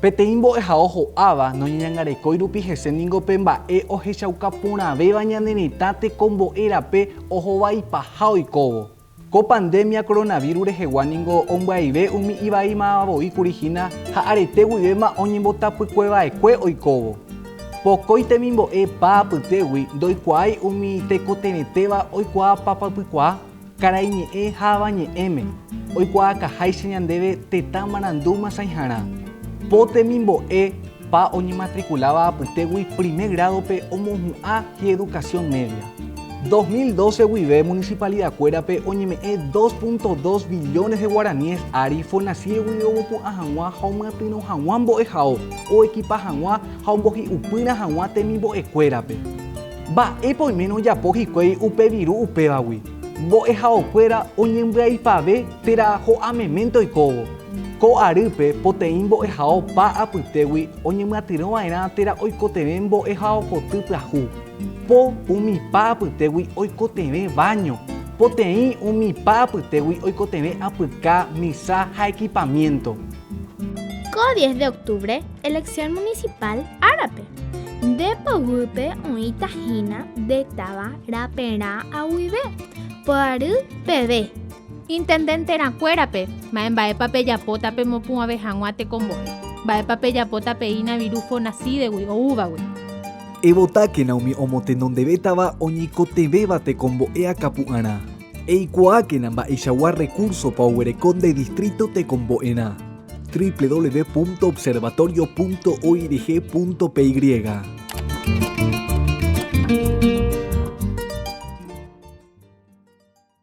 Peteĩ mbo'ehao ho'áva noñeñangarekói rupi hese níngope mba'e ohechaukaporãvéva ñane retã tekombo'e rape ohovaipaha oikóvo. Ko pandemia coronavirus rehegua niko ombyaire umi ivaímavavoíkurihína ha arete guivéma oñembotapykueva'ekue oikóvo. Pokói temimbo'e pa apytégui ndoikuaái umi tekoteretéva oikuaa papapykuaa, karai ñe'ẽ ha avañe'ẽme, oikuaakaháicha ñandéve tetã marandúma sãiharã. Po temimbo'e pa oñematriculaba apytégui primer gradope omohu'ã hieducación media. 2012 guive municipalidakuérape oñeme'ẽ 2.2 billones de guaraníes ári Fonasípe guive omopu'ã hag̃ua ha omyatyrõ hag̃ua mbo'ehao oekipa hag̃ua ha ombohi'upyrã hag̃ua temimbo'ekuérape. Mba'épa oiméne ojapo hikuái upe viru upévagui. Mbo'ehaokuéra oñembya'ipave térã ho'ameménte oikóvo. Ko arýpe poteĩ mbo'ehao pa apytégui oñemyatyrõva'erã térã oikotevẽ mbo'ehaopoty pyahu. Po umi pa apytégui oikotevẽ baño. Poteĩ umi pa apytégui oikotevẽ apyka, misa ha equipamiento. Ko 10 de octubre, elección municipal árape. Ndepyvýpe oĩ tahína ndétava raperã aguive. Poary peve. Intendenterakkuérape, mba'épa pejapóta pemopu'ãve hag̃ua tekombo'e. Mba'épa pejapóta peína viru Fonasípegui oúvagui. Evotákena umi omotenondevétava oñikotevéva tekombo'e akapu'ãrã. Eikuaákena mba'eichagua recursopa oguereko nde distrito tekombo'erã. www.observatorio.org.py